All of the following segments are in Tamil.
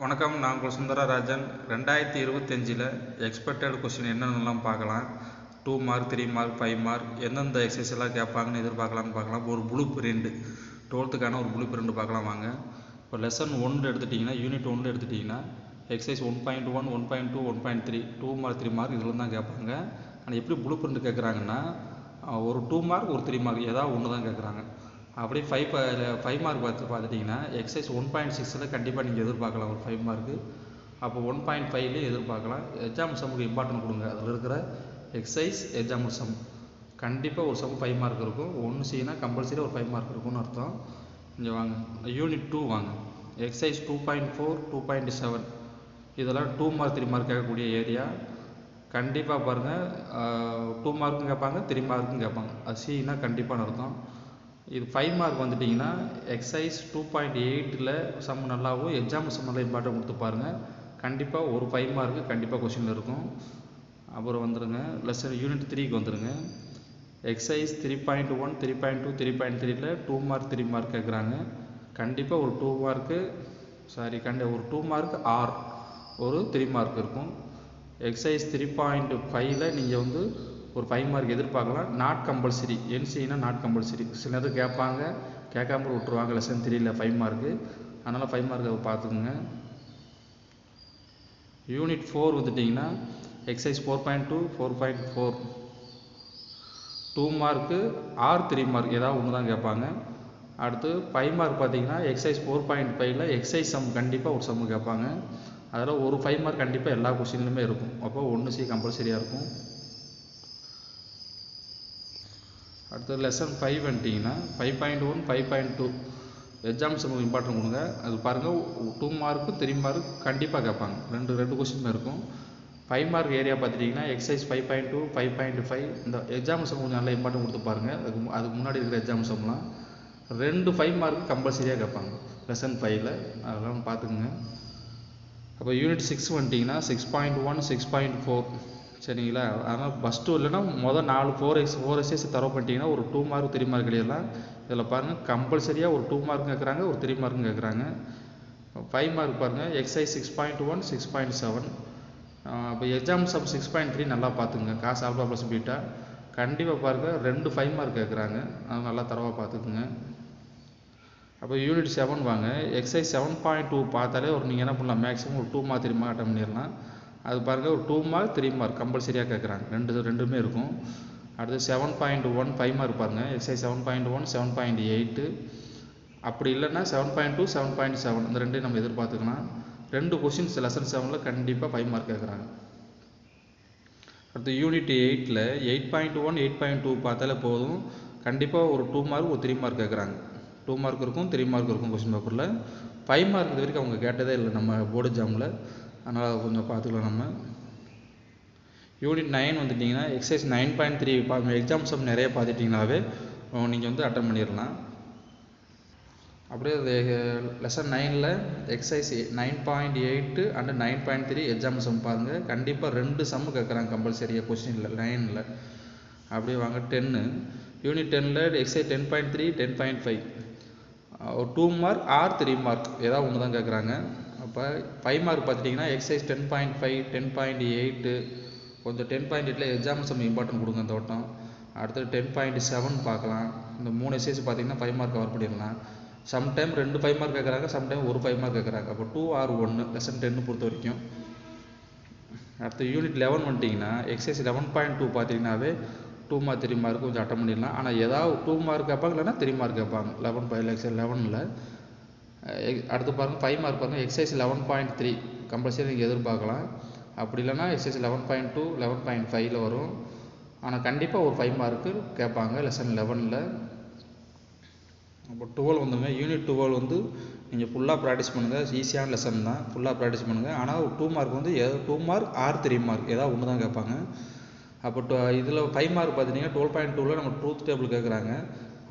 வணக்கம். நான் உங்கள் சுந்தரராஜன். 2025 எக்ஸ்பெக்டட் கொஸ்டின் என்னென்னலாம் பார்க்கலாம். 2 மார்க், 3 மார்க், 5 மார்க் எந்தெந்த எக்ஸசைஸ் எல்லாம் கேட்பாங்கன்னு எதிர்பார்க்கலான்னு பார்க்கலாம். ஒரு ப்ளூ பிரிண்ட் 12க்கான ஒரு ப்ளூ பிரிண்ட் பார்க்கலாம் வாங்க. இப்போ லெசன் 1 எடுத்துட்டிங்கன்னா, யூனிட் 1 எடுத்துட்டிங்கன்னா எக்ஸசைஸ் 1.1, 1.2, 1.3 2 மார்க் 3 மார்க் இதில் தான் கேட்பாங்க. ஆனால் எப்படி ப்ளூ பிரிண்ட் கேட்குறாங்கன்னா, ஒரு 2 மார்க் ஒரு 3 மார்க் ஏதாவது ஒன்று தான் கேட்குறாங்க. அப்படியே 5 மார்க் பார்த்துட்டிங்கன்னா எக்ஸசைஸ் 1.6 கண்டிப்பாக நீங்கள் எதிர்பார்க்கலாம் ஒரு 5 மார்க்கு. அப்போ 1.5 எதிர்பார்க்கலாம். எக்ஸாம்பிள் சம்முக்கு இம்பார்ட்டன்ட் கொடுங்க. அதில் இருக்கிற எக்ஸசைஸ் எக்ஸாம்பிள் சம் கண்டிப்பாக ஒரு சம் 5 மார்க் இருக்கும். 1 சினா கம்பல்சரி ஒரு 5 மார்க் இருக்கும்னு அர்த்தம். இங்கே வாங்க, யூனிட் 2 வாங்க. எக்ஸசைஸ் 2.4, 2.7 இதெல்லாம் 2 மார்க் 3 மார்க் கேட்கக்கூடிய ஏரியா. கண்டிப்பாக பாருங்கள், 2 மார்க்கும் கேட்பாங்க, 3 மார்க்கும் கேட்பாங்க. அது சின்னா கண்டிப்பான அர்த்தம். இது 5 மார்க் வந்துட்டிங்கன்னா எக்ஸசைஸ் 2.8 சம் நல்லாவும் எக்ஸாம்பிள் சம் நல்லா இம்பார்ட்டன் கொடுத்து பாருங்கள். கண்டிப்பாக ஒரு 5 மார்க்கு கண்டிப்பாக கொஸ்டினில் இருக்கும். அப்புறம் வந்துடுங்க லெசன் யூனிட் 3க்கு வந்துடுங்க. எக்ஸசைஸ் 3.1, 3.2, 3.3 2 மார்க் 3 மார்க் கேட்குறாங்க. கண்டிப்பாக ஒரு 2 மார்க்கு ஒரு 2 மார்க் ஆர் ஒரு 3 மார்க் இருக்கும். எக்ஸசைஸ் 3.5 நீங்கள் வந்து ஒரு 5 மார்க் எதிர்பார்க்கலாம். நாட் கம்பல்சரி, என்சினா நாட் கம்பல்சரி. சில நேரம் கேட்பாங்க, கேட்காம விட்டுருவாங்க. லெசன் 3ல் 5 மார்க்கு, அதனால் 5 மார்க் அதை பார்த்துக்குங்க. யூனிட் 4 வந்துட்டிங்கன்னா எக்ஸசைஸ் 4.2, 4.4 2 மார்க்கு ஆர் 3 மார்க் ஏதாவது ஒன்று தான் கேட்பாங்க. அடுத்து 5 மார்க் பார்த்தீங்கன்னா எக்ஸசைஸ் 4.5 எக்ஸசைஸ் சம் கண்டிப்பாக ஒரு சம்மு கேட்பாங்க. அதில் ஒரு 5 மார்க் கண்டிப்பாக எல்லா கொஸ்டின்லையுமே இருக்கும். அப்போ 1 சி கம்பல்சரியாக இருக்கும். அடுத்து லெசன் 5 வந்துட்டிங்கன்னா 5.1, 5.2 எக்ஸாம் சம்முக்கு இம்பார்ட்டன் கொடுங்க. அது பாருங்கள், 2 மார்க்கு 3 மார்க் கண்டிப்பாக கேட்பாங்க. ரெண்டு கொஸ்டின் இருக்கும். 5 மார்க் ஏரியா பார்த்துட்டிங்கன்னா எக்ஸசைஸ் 5.2, 5.5 இந்த எக்ஸாம் சம் கொஞ்சம் நல்லா இம்பார்ட்டன் கொடுத்து பாருங்கள். அதுக்கு முன்னாடி இருக்கிற எக்ஸாம் சம்லாம் 2 5 மார்க் கம்பல்சரியாக கேட்பாங்க லெசன் 5ல். அதெல்லாம் பார்த்துக்குங்க. அப்போ யூனிட் 6 வந்துட்டிங்கன்னா 6.1, 6.4 சரிங்களா. அதனால் ஃபஸ்ட்டு இல்லைன்னா மொதல் 4 எக்ஸசைஸ் தரவு பண்ணிட்டீங்கன்னா ஒரு 2 மார்க் 3 மார்க் எழுதலாம். இதில் பாருங்கள், கம்பல்சரியாக ஒரு 2 மார்க்கும் கேட்குறாங்க, ஒரு 3 மார்க்கும் கேட்குறாங்க. 5 மார்க் பாருங்கள், எக்ஸசைஸ் 6.1, 6.7 இப்போ எக்ஸாம் சம் 6.3 நல்லா பார்த்துக்குங்க. காசு ஆல்பா ப்ளஸ் பீட்டா கண்டிப்பாக பாருங்கள், 2 5 மார்க் கேட்குறாங்க. அதனால் நல்லா தரவாக பார்த்துக்குங்க. அப்போ யூனிட் 7 வாங்க. எக்ஸசைஸ் 7.2 பார்த்தாலே நீங்கள் என்ன பண்ணலாம், மேக்ஸிமம் ஒரு 2 மார்க் 3 மார்க் அட்டன் பண்ணிடலாம். அது பாருங்கள், ஒரு 2 மார்க் 3 மார்க் கம்பல்சரியாக கேட்குறாங்க. ரெண்டுமே இருக்கும். அடுத்து 7.1 5 மார்க் பாருங்கள். எக்ஸசைஸ் 7.1, 7.8 அப்படி இல்லைன்னா 7.2, 7.7 இந்த ரெண்டையும் நம்ம எதிர்பார்த்துக்கலாம். 2 கொஸ்டின்ஸ் லெசன் 7ல் கண்டிப்பாக 5 மார்க் கேட்குறாங்க. அடுத்து யூனிட் 8ல் 8.1, 8.2 பார்த்தாலே போதும். கண்டிப்பாக ஒரு 2 மார்க் ஒரு 3 மார்க் கேட்குறாங்க. 2 மார்க் இருக்கும், 3 மார்க் இருக்கும் கொஸ்டின் பேப்பரில். 5 மார்க் இது வரைக்கும் அவங்க கேட்டதே இல்லை நம்ம போர்டு எக்ஸாமில். அதனால் கொஞ்சம் பார்த்துக்கலாம் நம்ம. யூனிட் 9 வந்துட்டிங்கன்னா எக்ஸசைஸ் 9.3 எக்ஸாம் சம் நிறைய பார்த்துட்டிங்கனாவே நீங்கள் வந்து அட்டன் பண்ணிடலாம். அப்படியே லெசன் 9ல் எக்ஸசைஸ் 9.8 அண்ட் 9.3 எக்ஸாம் சம் பாருங்கள். கண்டிப்பாக 2 சம்மு கேட்குறாங்க கம்பல்சரியாக கொஸ்டினில் 9ல். அப்படியே வாங்க 10 யூனிட் 10ல் எக்ஸசைஸ் 10.3, 10.5 ஒரு 2 மார்க் ஆர் 3 மார்க் ஏதாவது ஒன்று தான் கேட்குறாங்க. அப்போ 5 மார்க் பார்த்துட்டிங்கன்னா எக்ஸசைஸ் 10.5, 10.8 கொஞ்சம் 10.8 எக்ஸாம் சம் இம்பார்ட்டன் கொடுங்க இந்த வட்டம். அடுத்து 10.7 பார்க்கலாம். இந்த 3 எக்ஸசைஸ் பார்த்தீங்கன்னா 5 மார்க் கவர் பண்ணிடலாம். சம்டைம் 2 5 மார்க் கேட்குறாங்க, சம்டைம் ஒரு 5 மார்க் கேட்குறாங்க. அப்போ 2 ஆர் 1 லெசன் 10 பொறுத்த வரைக்கும். அடுத்து யூனிட் 11 வந்துட்டிங்கன்னா எக்ஸசைஸ் 11.2 பார்த்தீங்கன்னாவே 2 மார்க் 3 மார்க் கொஞ்சம் அட்டன் பண்ணிடலாம். ஆனால் ஏதாவது 2 மார்க் கேட்பாங்க, இல்லைன்னா 3 மார்க் கேட்பாங்க 11.11ல். அடுத்து பாருங்கள் 5 மார்க் பாருங்கள். எக்ஸசைஸ் 11.3 கம்பல்சரி நீங்கள் எதிர்பார்க்கலாம். அப்படி இல்லைன்னா எக்ஸசைஸ் 11.2, 11.5 வரும். ஆனால் கண்டிப்பாக ஒரு 5 மார்க்கு கேட்பாங்க லெசன் 11ல். அப்போ 12 வந்துங்க. யூனிட் 12 வந்து நீங்கள் ஃபுல்லாக ப்ராக்டிஸ் பண்ணுங்கள். ஈஸியான லெசன் தான், ஃபுல்லாக ப்ராக்டிஸ் பண்ணுங்கள். ஆனால் 2 மார்க் வந்து 2 மார்க் ஆர் 3 மார்க் ஏதாவது ஒன்று தான் கேட்பாங்க. அப்போ இதில் 5 மார்க் பார்த்தீங்கன்னா 12.2ல் நம்ம ட்ரூத் டேபிள் கேட்குறாங்க.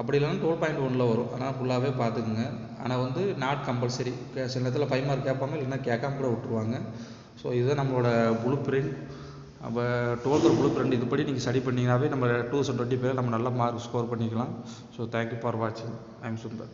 அப்படி இல்லைன்னா 12.1ல் வரும். ஆனால் ஃபுல்லாகவே பார்த்துக்குங்க. ஆனால் வந்து நாட் கம்பல்சரி. சில நேரத்தில் 5 மார்க் கேட்பாங்க, இல்லைன்னா கேட்காம கூட விட்டுருவாங்க. ஸோ இதுதான் நம்மளோட ப்ளூ பிரிண்ட். அப்போ 12th ப்ளூ பிரிண்ட் இதுபடி நீங்கள் ஸ்டடி பண்ணிங்கனாவே நம்ம 2025 நம்ம நல்ல மார்க் ஸ்கோர் பண்ணிக்கலாம். ஸோ தேங்க்யூ ஃபார் வாட்சிங். I am Sundar.